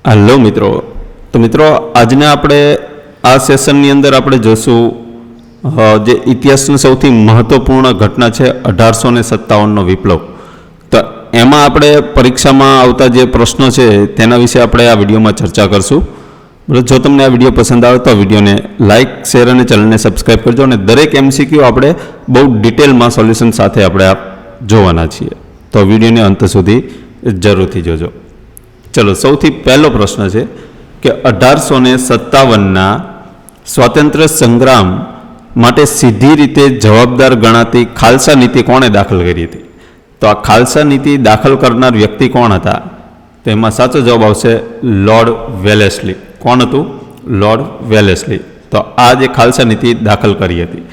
Hello મિત્રો, તો મિત્રો આજને આપણે આ સેશનની અંદર આપણે જોશું જે ઇતિહાસની સૌથી મહત્વપૂર્ણ ઘટના છે 1857નો વિપ્લવ. તો એમાં આપણે પરીક્ષામાં આવતા જે પ્રશ્નો છે તેના વિશે આપણે આ વિડીયોમાં ચર્ચા કરશું. જો તમને આ વિડીયો પસંદ આવે તો વિડીયોને લાઇક, શેર અને ચેનલને સબસ્ક્રાઈબ કરજો અને દરેક MCQ આપણે બહુ ડિટેલમાં સોલ્યુશન સાથે આપણે આ જોવાના છીએ. તો વિડીયોને અંત સુધી જરૂરથી જોજો. ચલો, સૌથી પહેલો પ્રશ્ન છે કે 1857ના સ્વાતંત્ર્ય સંગ્રામ માટે સીધી રીતે જવાબદાર ગણાતી ખાલસા નીતિ કોણે દાખલ કરી હતી? તો આ ખાલસા નીતિ દાખલ કરનાર વ્યક્તિ કોણ હતા? તો એમાં સાચો જવાબ આવશે લોર્ડ વેલેસ્લી. કોણ હતું? Lord Wellesley. તો આ જે ખાલસા નીતિ દાખલ કરી હતી.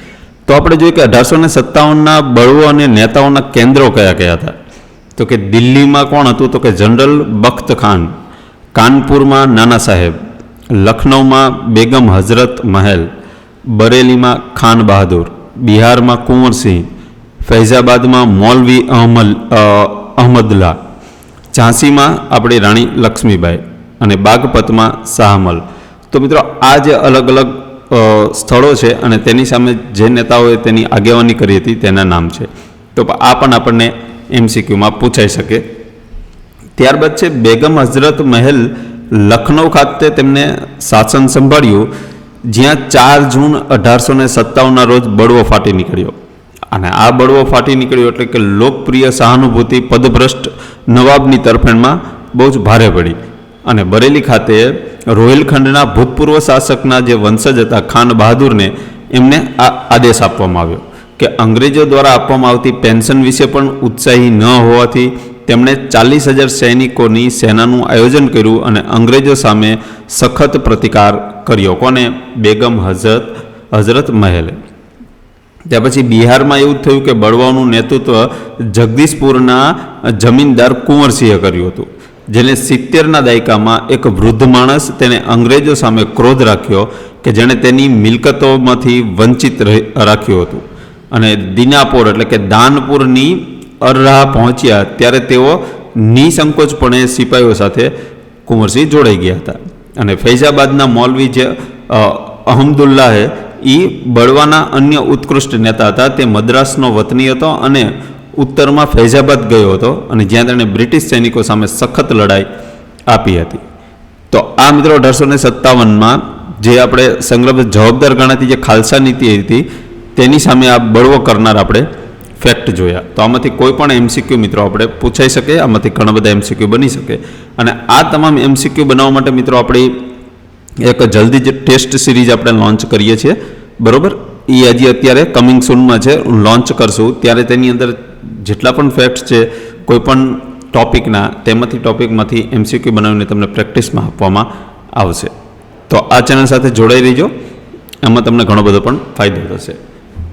તો આપણે જોઈએ કે 1857ના બળવો અને નેતાઓના કેન્દ્રો કયા કયા હતા? તો કે દિલ્હીમાં કોણ હતું? તો કે જનરલ બખ્ત ખાન, કાનપુરમાં નાના સાહેબ, લખનૌમાં બેગમ હઝરત મહેલ, બરેલીમાં ખાન બહાદુર, બિહારમાં કુંવરસિંહ, ફૈઝાબાદમાં મૌલવી અહમદુલ્લા, ઝાંસીમાં આપણી રાણી લક્ષ્મીબાઈ અને બાગપતમાં શાહમલ. તો મિત્રો આ જે અલગ અલગ સ્થળો છે અને તેની સામે જે નેતાઓએ તેની આગેવાની કરી હતી તેના નામ છે. તો આ પણ આપણને MCQમાં પૂછાઈ શકે. ત્યારબાદ છે બેગમ હઝરત મહેલ, લખનૌ ખાતે તેમને શાસન સંભાળ્યું, જ્યાં 4 જૂન 1857ના રોજ બળવો ફાટી નીકળ્યો. અને આ બળવો ફાટી નીકળ્યો એટલે કે લોકપ્રિય સહાનુભૂતિ પદભ્રષ્ટ નવાબની તરફેણમાં બહુ જ ભારે પડી. અને બરેલી ખાતે રોહિલખંડના ભૂતપૂર્વ શાસકના જે વંશજ હતા ખાન બહાદુરને એમને આ આદેશ આપવામાં આવ્યો કે અંગ્રેજો દ્વારા આપવામાં આવતી પેન્શન વિશે પણ ઉત્સાહી ન હોવાથી તેમણે 40,000 સૈનિકોની સેનાનું આયોજન કર્યું અને અંગ્રેજો સામે સખત પ્રતિકાર કર્યો. કોને? બેગમ હઝરત મહેલે. ત્યાર પછી બિહારમાં એવું થયું કે બળવાઓનું નેતૃત્વ જગદીશપુરના જમીનદાર કુંવરસિંહે કર્યું હતું, જેને 70ના દાયકામાં એક વૃદ્ધ માણસ તેને અંગ્રેજો સામે ક્રોધ રાખ્યો કે જેણે તેની મિલકતોમાંથી વંચિત રાખ્યું હતું. અને દિનાપોર એટલે કે દાનપુરની અરરાહ પહોંચ્યા ત્યારે તેઓ નિસંકોચપણે સિપાહીઓ સાથે કુંવરસિંહ જોડાઈ ગયા હતા. અને ફૈઝાબાદના મૌલવી જે અહમદુલ્લાહે એ બળવાના અન્ય ઉત્કૃષ્ટ નેતા હતા. તે મદ્રાસનો વતની હતો અને ઉત્તરમાં ફૈઝાબાદ ગયો હતો અને જ્યાં તેણે બ્રિટિશ સૈનિકો સામે સખત લડાઈ આપી હતી. તો આ મિત્રો 1857માં જે આપણે સંગ્રામ જવાબદાર ગણાતી જે ખાલસા નીતિ હતી તેની સામે આ બળવો કરનાર આપણે ફેક્ટ જોયા. તો આમાંથી કોઈ પણ MCQ મિત્રો આપણે પૂછાઈ શકે, આમાંથી ઘણા બધા MCQ બની શકે. અને આ તમામ MCQ બનાવવા માટે મિત્રો આપણી એક જલ્દી જ ટેસ્ટ સિરીઝ આપણે લોન્ચ કરીએ છીએ, બરાબર? એ હજી અત્યારે કમિંગ સૂનમાં છે, લોન્ચ કરશું ત્યારે તેની અંદર જેટલા પણ ફેક્ટ્સ છે કોઈ પણ ટોપિકના ટોપિકમાંથી MCQ બનાવીને તમને પ્રેક્ટિસમાં આપવામાં આવશે. તો આ ચેનલ સાથે જોડાઈ રહીજો, એમાં તમને ઘણો બધો પણ ફાયદો થશે.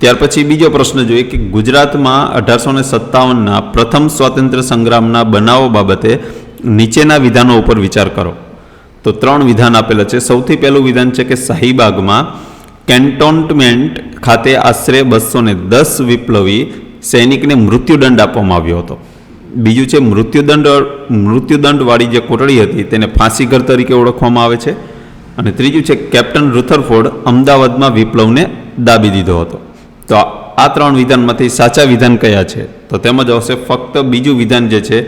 ત્યાર પછી બીજો પ્રશ્ન જોઈએ કે ગુજરાતમાં 1857ના પ્રથમ સ્વાતંત્ર્ય સંગ્રામના બનાવો બાબતે નીચેના વિધાનો ઉપર વિચાર કરો. તો 3 વિધાન આપેલા છે. સૌથી પહેલું વિધાન છે કે શાહીબાગમાં કેન્ટોનમેન્ટ ખાતે આશરે 210 વિપ્લવી સૈનિકને મૃત્યુદંડ આપવામાં આવ્યો હતો. બીજું છે મૃત્યુદંડવાળી જે કોટડી હતી તેને ફાંસીઘર તરીકે ઓળખવામાં આવે છે. અને ત્રીજું છે કેપ્ટન રુથરફોર્ડ અમદાવાદમાં વિપ્લવને દાબી દીધો હતો. તો આ 3 વિધાનમાંથી સાચા વિધાન કયા છે? તો તેમાં જ આવશે ફક્ત બીજું વિધાન જે છે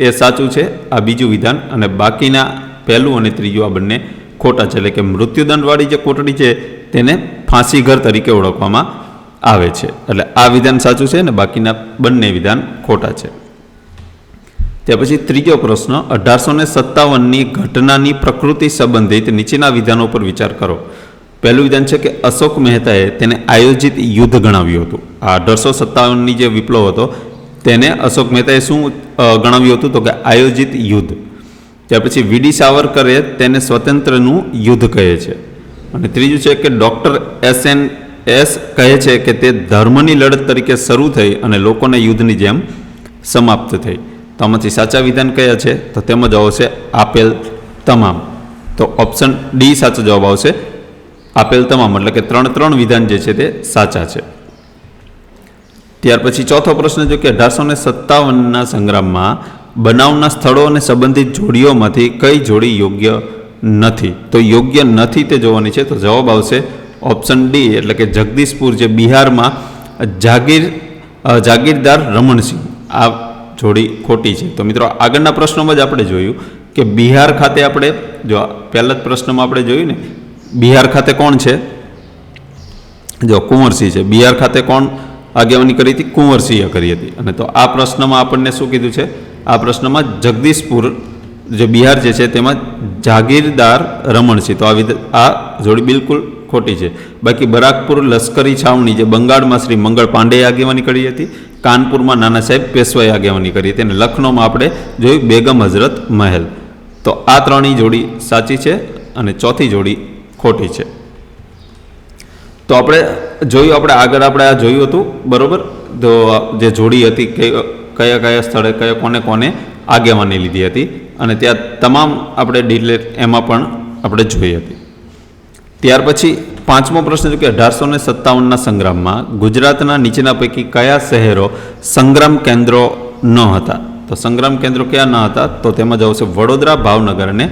એ સાચું છે, આ બીજું વિધાન, અને બાકીના પહેલું અને ત્રીજું આ બંને ખોટા છે. એટલે કે મૃત્યુદંડવાળી જે કોટડી છે તેને ફાંસીઘર તરીકે ઓળખવામાં આવે છે. એટલે આ વિધાન સાચું છે અને બાકીના બંને વિધાન ખોટા છે. ત્યાર પછી ત્રીજો પ્રશ્ન, 1857ની ઘટનાની પ્રકૃતિ સંબંધિત નીચેના વિધાનો પર વિચાર કરો. પહેલું વિધાન છે કે અશોક મહેતાએ તેને આયોજિત યુદ્ધ ગણાવ્યું હતું. આ 1857ની જે વિપ્લવ હતો તેને અશોક મહેતાએ શું ગણાવ્યું હતું? તો કે આયોજિત યુદ્ધ. ત્યાર પછી વીડી સાવરકરે તેને સ્વતંત્રનું યુદ્ધ કહે છે. અને ત્રીજું છે કે ડૉક્ટર SNS કહે છે કે તે ધર્મની લડત તરીકે શરૂ થઈ અને લોકોને યુદ્ધની જેમ સમાપ્ત થઈ. તો આમાંથી સાચા વિધાન કયા છે? તો તેમાં જવાબ આવશે આપેલ તમામ. તો ઓપ્શન ડી સાચો જવાબ આવશે, આપેલ તમામ. એટલે કે 3 વિધાન જે છે તે સાચા છે. ત્યાર પછી ચોથો પ્રશ્ન જો કે 1857ના સંગ્રામમાં બનાવના સ્થળો અને સંબંધિત જોડીઓમાંથી કઈ જોડી યોગ્ય નથી? તો યોગ્ય નથી તે જોવાની છે. તો જવાબ આવશે ઓપ્શન ડી, એટલે કે જગદીશપુર, જે બિહારમાં જાગીરદાર રમણસિંહ, આ જોડી ખોટી છે. તો મિત્રો આગળના પ્રશ્નોમાં જ આપણે જોયું કે બિહાર ખાતે આપણે જો પહેલા જ પ્રશ્નમાં આપણે જોયું ને, બિહાર ખાતે કોણ છે? જો કુંવરસિંહ છે. બિહાર ખાતે કોણ આગેવાની કરી હતી? કુંવરસિંહે કરી હતી. અને તો આ પ્રશ્નમાં આપણને શું કીધું છે? આ પ્રશ્નમાં જગદીશપુર જે બિહાર જે છે તેમાં જાગીરદાર રમણસિંહ, તો આ જોડી બિલકુલ ખોટી છે. બાકી બરાકપુર લશ્કરી છાવણી જે બંગાળમાં શ્રી મંગળ પાંડેએ આગેવાની કરી હતી, કાનપુરમાં નાના સાહેબ પેશવાએ આગેવાની કરી હતી, અને લખનૌમાં આપણે જોયું બેગમ હઝરત મહેલ. તો આ ત્રણેય જોડી સાચી છે અને ચોથી જોડી ખોટી છે. તો આપણે જોયું, આપણે આગળ આપણે આ જોયું હતું, બરોબર. તો જે જોડી હતી કયા કયા સ્થળે કોને કોને આગેવાની લીધી હતી, અને ત્યાં તમામ આપણે ડિટેલ એમાં પણ આપણે જોઈ હતી. ત્યાર પછી પાંચમો પ્રશ્ન છે કે 1857ના સંગ્રામમાં ગુજરાતના નીચેના પૈકી કયા શહેરો સંગ્રામ કેન્દ્રો ન હતા? તો સંગ્રામ કેન્દ્રો કયા ન હતા? તો તેમાં જ આવશે વડોદરા, ભાવનગર અને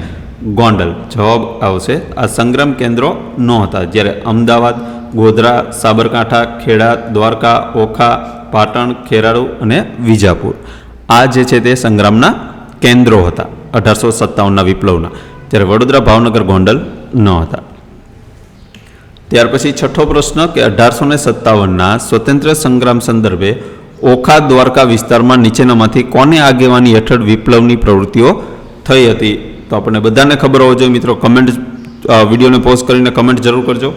ગોંડલ. જવાબ આવશે આ સંગ્રામ કેન્દ્રો ન હતા. જ્યારે અમદાવાદ, ગોધરા, સાબરકાંઠા, ખેડા, દ્વારકા, ઓખા, પાટણ, ખેરાળુ અને વિજાપુર, આ જે છે તે સંગ્રામના કેન્દ્રો હતા 1857ના વિપ્લવના. જ્યારે વડોદરા, ભાવનગર, ગોંડલ ન હતા. ત્યાર પછી છઠ્ઠો પ્રશ્ન કે 1857ના સ્વતંત્ર સંગ્રામ સંદર્ભે ઓખા, દ્વારકા વિસ્તારમાં નીચેનામાંથી કોને આગેવાની હેઠળ વિપ્લવની પ્રવૃત્તિઓ થઈ હતી? તો આપણને બધાને ખબર હોવો જોઈએ મિત્રો. કમેન્ટ, વિડીયોને પોઝ કરીને કમેન્ટ જરૂર કરજો,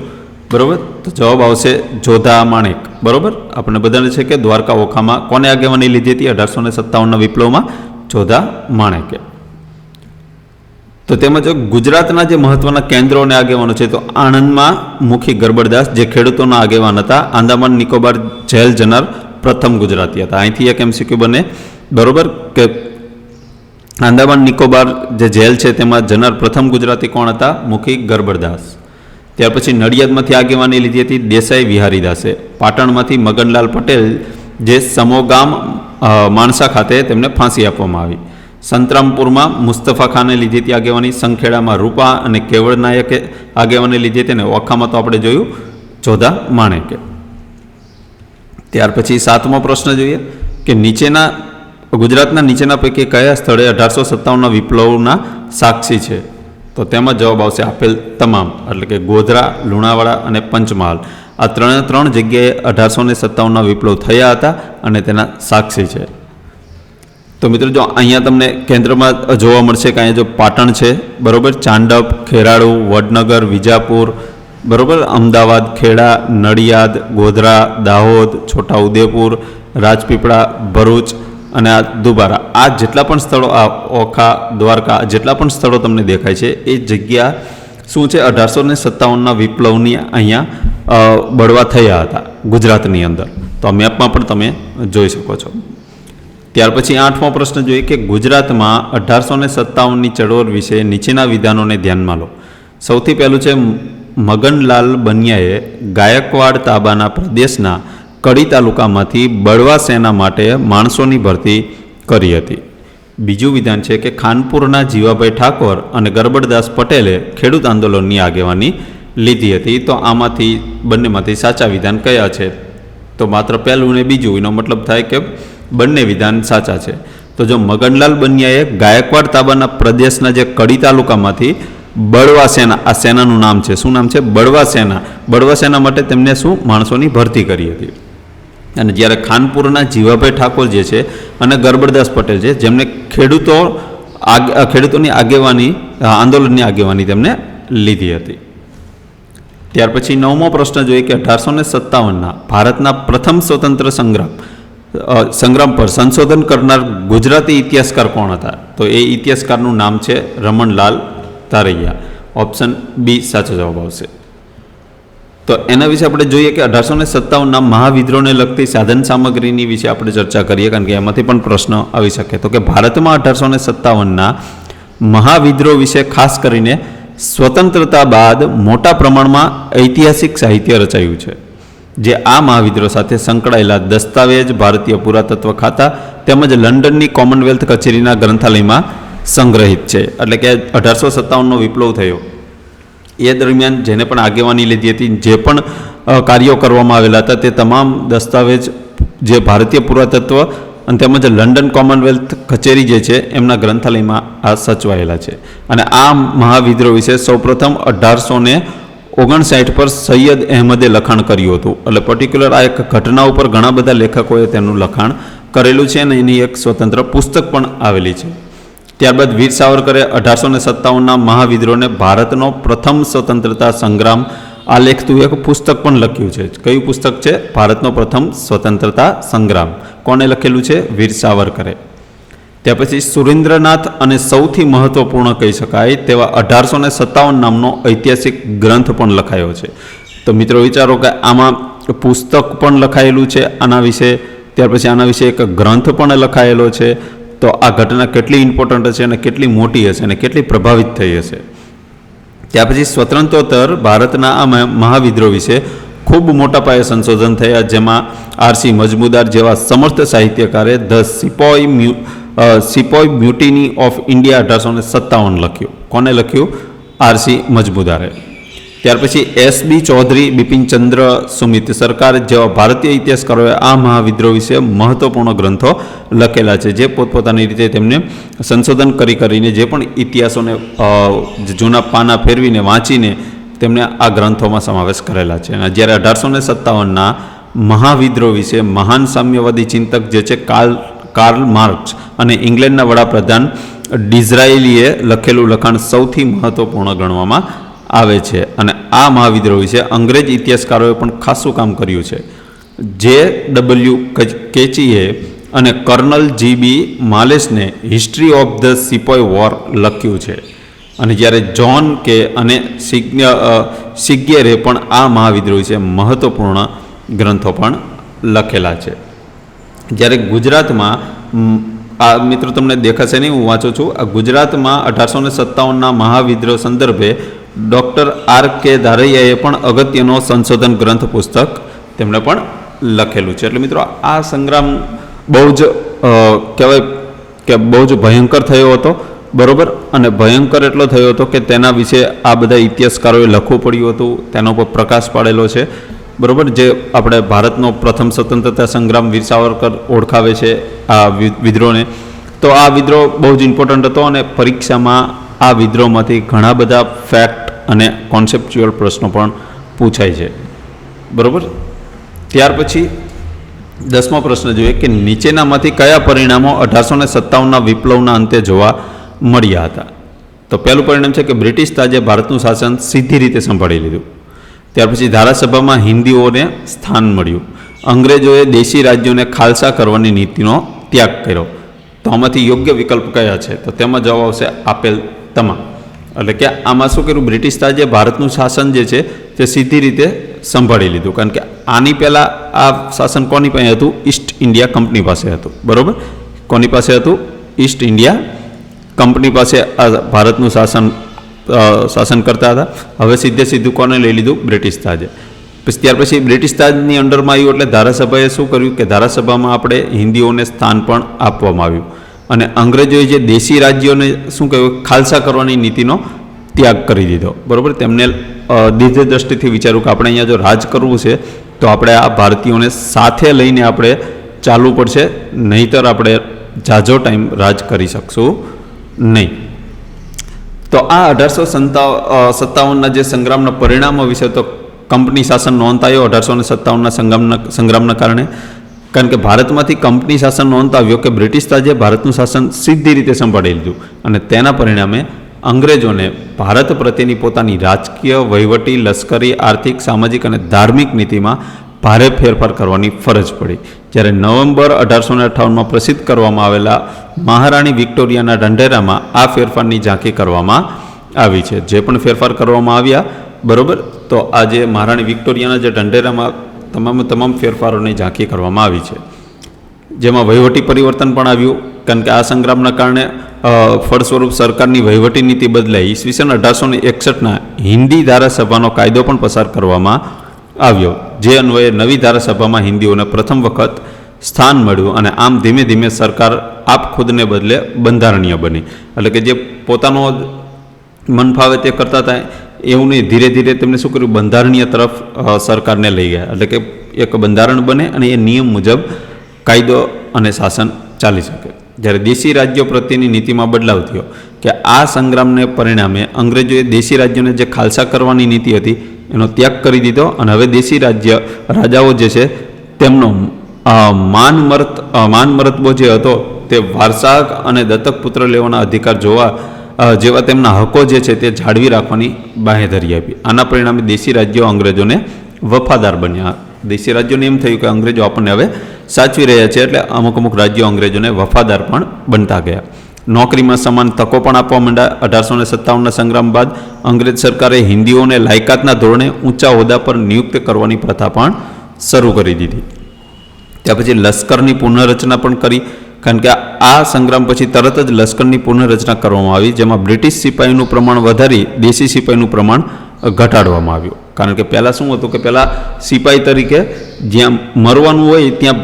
બરાબર. તો જવાબ આવશે જોધા માણેક, બરાબર. આપણને બધાને છે કે દ્વારકા, ઓખામાં કોને આગેવાની લીધી હતી 1857ના વિપ્લવમાં? જોધા માણેકે. તો તેમજ ગુજરાતના જે મહત્વના કેન્દ્રો અને આગેવાનો છે, તો આણંદમાં મુખી ગરબડદાસ જે ખેડૂતોના આગેવાન હતા, આંદામાન નિકોબાર જેલ જનાર પ્રથમ ગુજરાતી હતા. અહીંથી એક MCQ બને, બરોબર, કે આંદામાન નિકોબાર જે જેલ છે તેમાં જનાર પ્રથમ ગુજરાતી કોણ હતા? મુખી ગરબડદાસ. ત્યાર પછી નડિયાદમાંથી આગેવાની લીધી હતી દેસાઈ વિહારીદાસે. પાટણમાંથી મગનલાલ પટેલ જે સમોગામ માણસા ખાતે તેમને ફાંસી આપવામાં આવી. સંતરામપુરમાં મુસ્તફા ખાને લીધી હતી આગેવાની. સંખેડામાં રૂપા અને કેવળ નાયકે આગેવાની લીધી હતી, અને ઓખામાં તો આપણે જોયું જોધા માણેકે. ત્યાર પછી સાતમો પ્રશ્ન જોઈએ કે ગુજરાતના નીચેના પૈકી કયા સ્થળે 1857ના વિપ્લવના સાક્ષી છે? તો તેમાં જવાબ આવશે આપેલ તમામ, એટલે કે ગોધરા, લુણાવાડા અને પંચમહાલ. આ ત્રણ જગ્યાએ 1857ના વિપ્લવ થયા હતા અને તેના સાક્ષી છે. તો મિત્રો જો અહીંયા તમને કેન્દ્રમાં જોવા મળશે કે અહીંયા જો પાટણ છે, બરાબર, ચાંડપ, ખેરાળુ, વડનગર, વિજાપુર, બરાબર, અમદાવાદ, ખેડા, નડિયાદ, ગોધરા, દાહોદ, છોટાઉદેપુર, રાજપીપળા, ભરૂચ અને આ દુબારા, આ જેટલા પણ સ્થળો, આ ઓખા, દ્વારકા, જેટલા પણ સ્થળો તમને દેખાય છે એ જગ્યા શું છે? 1857ના વિપ્લવની અહીંયા બળવા થયા હતા ગુજરાતની અંદર. તો આ મેપમાં પણ તમે જોઈ શકો છો. ત્યાર પછી આઠમો પ્રશ્ન જોઈએ કે ગુજરાતમાં 1857ની ચળવળ વિશે નીચેના વિધાનોને ધ્યાનમાં લો. સૌથી પહેલું છે મગનલાલ બનિયાએ ગાયકવાડ તાબાના પ્રદેશના કડી તાલુકામાંથી બળવા સેના માટે માણસોની ભરતી કરી હતી. બીજું વિધાન છે કે ખાનપુરના જીવાભાઈ ઠાકોર અને ગરબડદાસ પટેલે ખેડૂત આંદોલનની આગેવાની લીધી હતી. તો આમાંથી બંનેમાંથી સાચા વિધાન કયા છે? તો માત્ર પહેલું ને બીજું, એનો મતલબ થાય કે બંને વિધાન સાચા છે. તો જો મગનલાલ બનિયાએ ગાયકવાડ તાબાના પ્રદેશના જે કડી તાલુકામાંથી બળવા સેના, આ સેનાનું નામ છે, શું નામ છે? બળવા સેના. બળવા સેના માટે તેમને શું માણસોની ભરતી કરી હતી. અને જ્યારે ખાનપુરના જીવાભાઈ ઠાકોર જે છે અને ગરબડદાસ પટેલ છે, જેમને ખેડૂતોની આગેવાની, આંદોલનની આગેવાની તેમને લીધી હતી. ત્યાર પછી નવમો પ્રશ્ન જોઈએ કે 1857ના ભારતના પ્રથમ સ્વતંત્ર સંગ્રામ પર સંશોધન કરનાર ગુજરાતી ઇતિહાસકાર કોણ હતા? તો એ ઇતિહાસકારનું નામ છે રમણલાલ તારૈયા. ઓપ્શન બી સાચો જવાબ આવશે. તો એના વિશે આપણે જોઈએ કે 1857ના મહાવિદ્રોહને લગતી સાધન સામગ્રીની વિશે આપણે ચર્ચા કરીએ, કારણ કે એમાંથી પણ પ્રશ્ન આવી શકે. તો કે ભારતમાં 1857ના મહાવિદ્રોહ વિશે ખાસ કરીને સ્વતંત્રતા બાદ મોટા પ્રમાણમાં ઐતિહાસિક સાહિત્ય રચાયું છે. જે આ મહાવિદ્રોહ સાથે સંકળાયેલા દસ્તાવેજ ભારતીય પુરાતત્વ ખાતા તેમજ લંડનની કોમનવેલ્થ કચેરીના ગ્રંથાલયમાં સંગ્રહિત છે. એટલે કે 1857નો વિપ્લવ થયો એ દરમિયાન જેને પણ આગેવાની લીધી હતી, જે પણ કાર્યો કરવામાં આવેલા હતા, તે તમામ દસ્તાવેજ જે ભારતીય પુરાતત્વ અને તેમજ લંડન કોમનવેલ્થ કચેરી જે છે એમના ગ્રંથાલયમાં આ સચવાયેલા છે. અને આ મહાવિદ્રોહ વિશે સૌપ્રથમ 1859 પર સૈયદ અહેમદે લખાણ કર્યું હતું. એટલે પર્ટિક્યુલર આ એક ઘટના ઉપર ઘણા બધા લેખકોએ તેનું લખાણ કરેલું છે અને એની એક સ્વતંત્ર પુસ્તક પણ આવેલી છે. ત્યારબાદ વીર સાવરકરે 1857ના મહાવિદ્રોહને ભારતનો પ્રથમ સ્વતંત્રતા સંગ્રામ આલેખતું એક પુસ્તક પણ લખ્યું છે. કયું પુસ્તક છે? ભારતનો પ્રથમ સ્વતંત્રતા સંગ્રામ. કોણે લખેલું છે? વીર સાવરકરે. ત્યાર પછી સુરેન્દ્રનાથ અને સૌથી મહત્વપૂર્ણ કહી શકાય તેવા 1857 નામનો ઐતિહાસિક ગ્રંથ પણ લખાયો છે. તો મિત્રો વિચારો કે આમાં પુસ્તક પણ લખાયેલું છે આના વિશે, ત્યાર પછી આના વિશે એક ગ્રંથ પણ લખાયેલો છે. તો આ ઘટના કેટલી ઇમ્પોર્ટન્ટ હશે અને કેટલી મોટી હશે અને કેટલી પ્રભાવિત થઈ હશે. ત્યાર પછી સ્વતંત્રોત્તર ભારતના આ મહાવિદ્રોહ વિશે ખૂબ મોટા પાયે સંશોધન થયા, જેમાં આરસી મજમુદાર જેવા સમર્થ સાહિત્યકારે ધ સિપોય મ્યુટિની ઓફ ઇન્ડિયા 1857 લખ્યું. કોને લખ્યું? આરસી મજમુદારે. ત્યાર પછી એસબી ચૌધરી, બિપિનચંદ્ર સુમિત સરકાર જેવા ભારતીય ઇતિહાસકારોએ આ મહાવિદ્રોહ વિશે મહત્વપૂર્ણ ગ્રંથો લખેલા છે, જે પોતપોતાની રીતે તેમને સંશોધન કરીને જે પણ ઇતિહાસોને જૂના પાના ફેરવીને વાંચીને તેમણે આ ગ્રંથોમાં સમાવેશ કરેલા છે. અને જ્યારે 1857ના મહાવિદ્રોહ વિશે મહાન સામ્યવાદી ચિંતક જે છે કાર્લ માર્ક્સ અને ઇંગ્લેન્ડના વડાપ્રધાન ડિઝરાયલીએ લખેલું લખાણ સૌથી મહત્વપૂર્ણ ગણવામાં આવે છે. અને આ મહાવિદ્રોહ વિશે અંગ્રેજ ઇતિહાસકારોએ પણ ખાસું કામ કર્યું છે. જે.ડબલ્યુ. કેચીએ અને કર્નલ G.B. માલેસને history of the sepoy war લખ્યું છે. અને જ્યારે જ્હોન કે અને સિગ્યેરે પણ આ મહાવિદ્રોહ વિશે મહત્વપૂર્ણ ગ્રંથો પણ લખેલા છે. જ્યારે ગુજરાતમાં આ મિત્રો તમને દેખાશે નહીં, હું વાંચું છું. આ ગુજરાતમાં 1857ના મહાવિદ્રોહ સંદર્ભે ડૉક્ટર R.K. ધારૈયાએ પણ અગત્યનો સંશોધન ગ્રંથ પુસ્તક તેમણે પણ લખેલું છે. એટલે મિત્રો આ સંગ્રામ બહુ જ કહેવાય કે બહુ જ ભયંકર થયો હતો, બરાબર. અને ભયંકર એટલો થયો હતો કે તેના વિશે આ બધા ઇતિહાસકારોએ લખવું પડ્યું હતું, તેના ઉપર પ્રકાશ પાડેલો છે, બરાબર. જે આપણે ભારતનો પ્રથમ સ્વતંત્રતા સંગ્રામ વીર સાવરકર ઓળખાવે છે આ વિદ્રોહને. તો આ વિદ્રોહ બહુ જ ઇમ્પોર્ટન્ટ હતો અને પરીક્ષામાં આ વિદ્રોહમાંથી ઘણા બધા ફેક્ટ અને કોન્સેપ્ચ્યુઅલ પ્રશ્નો પણ પૂછાય છે, બરાબર. ત્યાર પછી 10મો પ્રશ્ન જોઈએ કે નીચેનામાંથી કયા પરિણામો 1857ના વિપ્લવના અંતે જોવા મળ્યા હતા? તો પહેલું પરિણામ છે કે બ્રિટિશ તાજે ભારતનું શાસન સીધી રીતે સંભાળી લીધું. ત્યાર પછી ધારાસભામાં હિન્દીઓને સ્થાન મળ્યું. અંગ્રેજોએ દેશી રાજ્યોને ખાલસા કરવાની નીતિનો ત્યાગ કર્યો. તો આમાંથી યોગ્ય વિકલ્પ કયા છે? તો તેમાં જવાબ આવશે આપેલ તમામ. એટલે કે આમાં શું કર્યું? બ્રિટિશ તાજે ભારતનું શાસન જે છે તે સીધી રીતે સંભાળી લીધું. કારણ કે આની પહેલાં આ શાસન કોની પાસે હતું? ઈસ્ટ ઇન્ડિયા કંપની પાસે હતું, બરાબર. કોની પાસે હતું? ઈસ્ટ ઇન્ડિયા કંપની પાસે આ ભારતનું શાસન કરતા હતા. હવે સીધું કોને લઈ લીધું? બ્રિટિશ તાજે. પછી ત્યાર પછી બ્રિટિશ તાજની અંડરમાં આવ્યું એટલે ધારાસભાએ શું કર્યું કે ધારાસભામાં આપણે હિન્દીઓને સ્થાન પણ આપવામાં આવ્યું. અને અંગ્રેજોએ જે દેશી રાજ્યોને શું કહ્યું? ખાલસા કરવાની નીતિનો ત્યાગ કરી દીધો, બરાબર. તેમને દીર્ઘ દ્રષ્ટિથી વિચાર્યું કે આપણે અહીંયા જો રાજ કરવું છે તો આપણે આ ભારતીયોને સાથે લઈને આપણે ચાલવું પડશે, નહીંતર આપણે ઝાઝો ટાઈમ રાજ કરી શકશું નહીં. તો આ 1857ના જે સંગ્રામના પરિણામો વિશે તો કંપની શાસનનો અંત આવ્યો 1857ના સંગ્રામના કારણે. કારણ કે ભારતમાંથી કંપની શાસનનો અંત આવ્યો કે બ્રિટિશ તાજે ભારતનું શાસન સીધી રીતે સંભાળી લીધું અને તેના પરિણામે અંગ્રેજોને ભારત પ્રત્યેની પોતાની રાજકીય, વહીવટી, લશ્કરી, આર્થિક, સામાજિક અને ધાર્મિક નીતિમાં ભારે ફેરફાર કરવાની ફરજ પડી. જ્યારે નવેમ્બર 1858માં પ્રસિદ્ધ કરવામાં આવેલા મહારાણી વિક્ટોરિયાના ઢંઢેરામાં આ ફેરફારની ઝાંખી કરવામાં આવી છે. જે પણ ફેરફાર કરવામાં આવ્યા, બરાબર, તો આ જે મહારાણી વિક્ટોરિયાના જે ઢંઢેરામાં તમામ ફેરફારોની ઝાંખી કરવામાં આવી છે. જેમાં વહીવટી પરિવર્તન પણ આવ્યું. કારણ કે આ સંગ્રામના કારણે ફળસ્વરૂપ સરકારની વહીવટી નીતિ બદલાઈ. ઈસવીસન 1861ના હિન્દી ધારાસભાનો કાયદો પણ પસાર કરવામાં આવ્યો, જે અન્વયે નવી ધારાસભામાં હિન્દીઓને પ્રથમ વખત સ્થાન મળ્યું અને આમ ધીમે ધીમે સરકાર આપ ખુદને બદલે બંધારણીય બની. એટલે કે જે પોતાનો મન ફાવે તે કરતા હતા એવું નહીં, ધીરે ધીરે તેમને શું કર્યું, બંધારણીય તરફ સરકારને લઈ ગયા. એટલે કે એક બંધારણ બને અને એ નિયમ મુજબ કાયદો અને શાસન ચાલી શકે. જ્યારે દેશી રાજ્યો પ્રત્યેની નીતિમાં બદલાવ થયો કે આ સંગ્રામને પરિણામે અંગ્રેજોએ દેશી રાજ્યોને જે ખાલસા કરવાની નીતિ હતી એનો ત્યાગ કરી દીધો અને હવે દેશી રાજાઓ જે છે તેમનો માન મરતબો જે હતો તે વારસાહક અને દત્તક પુત્ર લેવાના અધિકાર જેવા તેમના હકો જે છે તે જાળવી રાખવાની બાંહેધરી આપી. આના પરિણામે દેશી રાજ્યો અંગ્રેજોને વફાદાર બન્યા. દેશી રાજ્યોને એમ થયું કે અંગ્રેજો આપણને હવે સાચવી રહ્યા છે, એટલે અમુક રાજ્યો અંગ્રેજોને વફાદાર પણ બનતા ગયા. નોકરીમાં સમાન તકો પણ આપવા માંડ્યા. 1857ના સંગ્રામ બાદ અંગ્રેજ સરકારે હિન્દીઓને લાયકાતના ધોરણે ઊંચા હોદ્દા પર નિયુક્ત કરવાની પ્રથા પણ શરૂ કરી દીધી. ત્યાર પછી લશ્કરની પુનઃરચના પણ કરી, કારણ કે આ સંગ્રામ પછી તરત જ લશ્કરની પુનઃરચના કરવામાં આવી, જેમાં બ્રિટિશ સિપાહીનું પ્રમાણ વધારી દેશી સિપાહીનું પ્રમાણ ઘટાડવામાં આવ્યું. કારણ કે પહેલાં શું હતું કે પહેલાં સિપાહી તરીકે જ્યાં મરવાનું હોય ત્યાં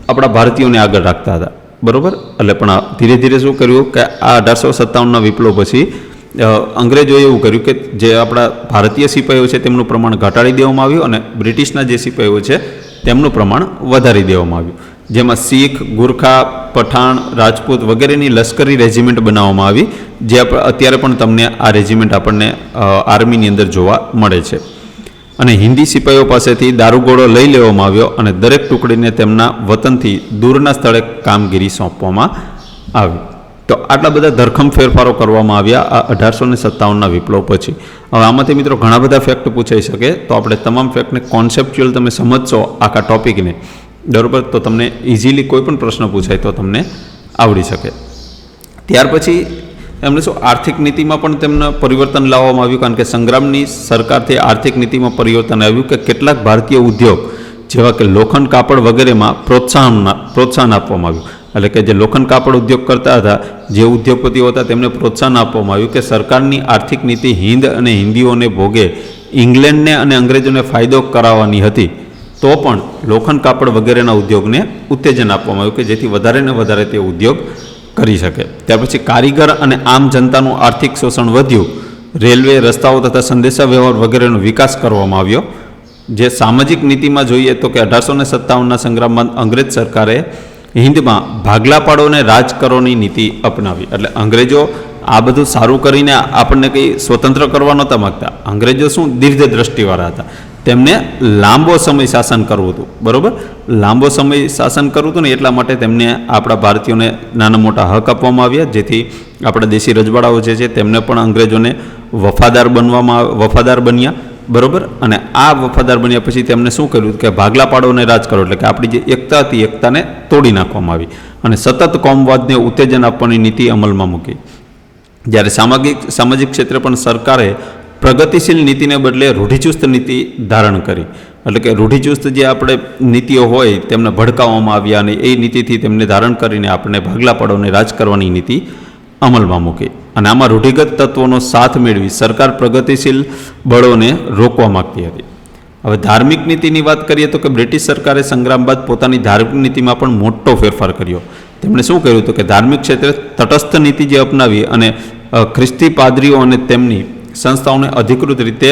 આપણા ભારતીયોને આગળ રાખતા હતા, બરાબર. એટલે પણ ધીરે ધીરે શું કર્યું કે આ 1857ના વિપ્લવ પછી અંગ્રેજોએ એવું કર્યું કે જે આપણા ભારતીય સિપાહીઓ છે તેમનું પ્રમાણ ઘટાડી દેવામાં આવ્યું અને બ્રિટિશના જે સિપાહીઓ છે તેમનું પ્રમાણ વધારી દેવામાં આવ્યું, જેમાં શીખ, ગુરખા, પઠાણ, રાજપૂત વગેરેની લશ્કરી રેજિમેન્ટ બનાવવામાં આવી, જે અત્યારે પણ તમને આ રેજિમેન્ટ આપણને આર્મીની અંદર જોવા મળે છે. અને હિન્દી સિપાહીઓ પાસેથી દારૂગોળો લઈ લેવામાં આવ્યો અને દરેક ટુકડીને તેમના વતનથી દૂરના સ્થળે કામગીરી સોંપવામાં આવી. તો આટલા બધા ધરખમ ફેરફારો કરવામાં આવ્યા આ 1857ના વિપ્લવ પછી. હવે આમાંથી મિત્રો ઘણા બધા ફેક્ટ પૂછાઈ શકે, તો આપણે તમામ ફેક્ટને કોન્સેપ્ચ્યુઅલ તમે સમજશો આખા ટોપિકને, બરાબર, તો તમને ઇઝીલી કોઈ પણ પ્રશ્ન પૂછાય તો તમને આવડી શકે. ત્યાર પછી એમને શું આર્થિક નીતિમાં પણ તેમને પરિવર્તન લાવવામાં આવ્યું, કારણ કે સંગ્રામની સરકારથી આર્થિક નીતિમાં પરિવર્તન આવ્યું કે કેટલાક ભારતીય ઉદ્યોગ જેવા કે લોખંડ, કાપડ વગેરેમાં પ્રોત્સાહન આપવામાં આવ્યું. એટલે કે જે લોખંડ કાપડ ઉદ્યોગ કરતા હતા, જે ઉદ્યોગપતિઓ હતા તેમને પ્રોત્સાહન આપવામાં આવ્યું કે સરકારની આર્થિક નીતિ હિન્દ અને હિન્દીઓને ભોગે ઇંગ્લેન્ડને અને અંગ્રેજોને ફાયદો કરાવવાની હતી, તો પણ લોખંડ કાપડ વગેરેના ઉદ્યોગને ઉત્તેજન આપવામાં આવ્યું કે જેથી વધારે ને વધારે તે ઉદ્યોગ કરી શકે. ત્યાર પછી કારીગર અને આમ જનતાનું આર્થિક શોષણ વધ્યું. રેલવે, રસ્તાઓ તથા સંદેશા વ્યવહાર વગેરેનો વિકાસ કરવામાં આવ્યો. જે સામાજિક નીતિમાં જોઈએ તો કે 1857ના સંગ્રામમાં અંગ્રેજ સરકારે હિન્દમાં ભાગલા પાડોને રાજ કરોની નીતિ અપનાવી. એટલે અંગ્રેજો આ બધું સારું કરીને આપણને કંઈ સ્વતંત્ર કરવા નહોતા માગતા. અંગ્રેજો શું દીર્ઘ દ્રષ્ટિવાળા હતા, તેમને લાંબો સમય શાસન કરવું હતું, બરાબર. લાંબો સમય શાસન કરવું હતું ને એટલા માટે તેમને આપણા ભારતીયોને નાના મોટા હક આપવામાં આવ્યા, જેથી આપણા દેશી રજવાડાઓ જે છે તેમને પણ અંગ્રેજોને વફાદાર બન્યા, બરાબર. અને આ વફાદાર બન્યા પછી તેમને શું કર્યું કે ભાગલા પાડોને રાજ કરો, એટલે કે આપણી જે એકતા હતી એકતાને તોડી નાખવામાં આવી અને સતત કોમવાદને ઉત્તેજન આપવાની નીતિ અમલમાં મૂકી. જ્યારે સામાજિક ક્ષેત્રે પણ સરકારે પ્રગતિશીલ નીતિને બદલે રૂઢિચુસ્ત નીતિ ધારણ કરી. એટલે કે રૂઢિચુસ્ત જે આપણે નીતિઓ હોય તેમને ભડકાવવામાં આવ્યા અને એ નીતિથી તેમને ધારણ કરીને આપણને ભાગલા પાડોને રાજ કરવાની નીતિ અમલમાં મૂકી. અને આમાં રૂઢિગત તત્વોનો સાથ મેળવી સરકાર પ્રગતિશીલ બળોને રોકવા માગતી હતી. હવે ધાર્મિક નીતિની વાત કરીએ તો કે બ્રિટિશ સરકારે સંગ્રામ બાદ પોતાની ધાર્મિક નીતિમાં પણ મોટો ફેરફાર કર્યો. તેમણે શું કર્યું હતું કે ધાર્મિક ક્ષેત્રે તટસ્થ નીતિ જે અપનાવી અને ખ્રિસ્તી પાદરીઓ અને તેમની સંસ્થાઓને અધિકૃત રીતે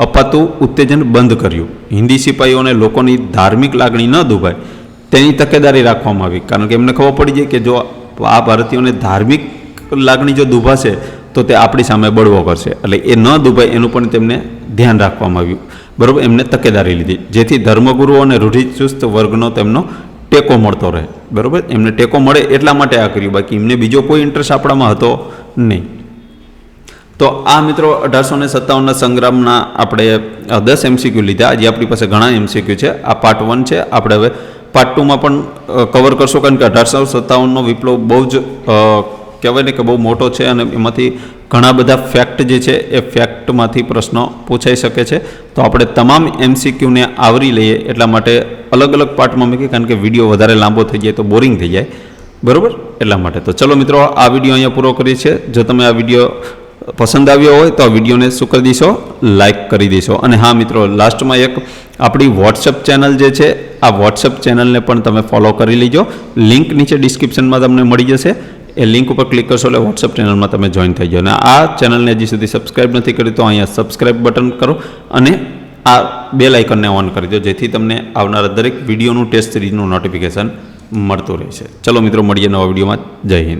અપાતું ઉત્તેજન બંધ કર્યું. હિન્દી સિપાહીઓને લોકોની ધાર્મિક લાગણી ન દુભાય તેની તકેદારી રાખવામાં આવી, કારણ કે એમને ખબર પડી જાય કે જો આ ભારતીયોને ધાર્મિક લાગણી જો દુભાશે તો તે આપણી સામે બળવો કરશે, એટલે એ ન દુભાય એનું પણ તેમને ધ્યાન રાખવામાં આવ્યું, બરાબર. એમને તકેદારી લીધી જેથી ધર્મગુરુઓ અને રૂઢિચુસ્ત વર્ગનો તેમનો ટેકો મળતો રહે, બરાબર. એમને ટેકો મળે એટલા માટે આ કર્યું, બાકી એમને બીજો કોઈ ઇન્ટરેસ્ટ આપણામાં હતો નહીં. તો આ મિત્રો 1857ના સંગ્રામના આપણે 10 MCQ લીધા. આજે આપણી પાસે ઘણા MCQ છે. આ પાર્ટ 1 છે. આપણે હવે પાર્ટ 2માં પણ કવર કરશો, કારણ કે 1857નો વિપ્લવ બહુ જ કહેવાય ને કે બહુ મોટો છે અને એમાંથી ઘણા બધા ફેક્ટ જે છે એ ફેક્ટમાંથી પ્રશ્નો પૂછાઈ શકે છે. તો આપણે તમામ MCQને આવરી લઈએ એટલા માટે અલગ અલગ પાર્ટમાં મૂકીએ, કારણ કે વિડીયો વધારે લાંબો થઈ જાય તો બોરિંગ થઈ જાય, બરાબર. એટલા માટે તો ચલો મિત્રો, આ વિડીયો અહીંયા પૂરો કરીએ છીએ. જો તમે આ વિડીયો પસંદ આવ્યો હોય તો આ વિડીયોને શું કરી દેશો, લાઇક કરી દેશો. અને હા મિત્રો, લાસ્ટમાં એક આપણી વોટ્સઅપ ચેનલ જે છે, આ વોટ્સઅપ ચેનલને પણ તમે ફોલો કરી લેજો. લિંક નીચે ડિસ્ક્રિપ્શનમાં તમને મળી જશે. એ લિંક ઉપર ક્લિક કરશો એટલે વોટ્સઅપ ચેનલમાં તમે જોઈન થઈ જાઓ. અને આ ચેનલને હજી સુધી સબસ્ક્રાઈબ નથી કરી તો અહીંયા સબસ્ક્રાઈબ બટન કરો અને આ બેલ આઇકનને ઓન કરી દો, જેથી તમને આવનારા દરેક વિડીયોનું ટેસ્ટ સિરીઝનું નોટિફિકેશન મળતું રહેશે. ચલો મિત્રો, મળીએ નવા વિડીયોમાં. જય હિન્દ.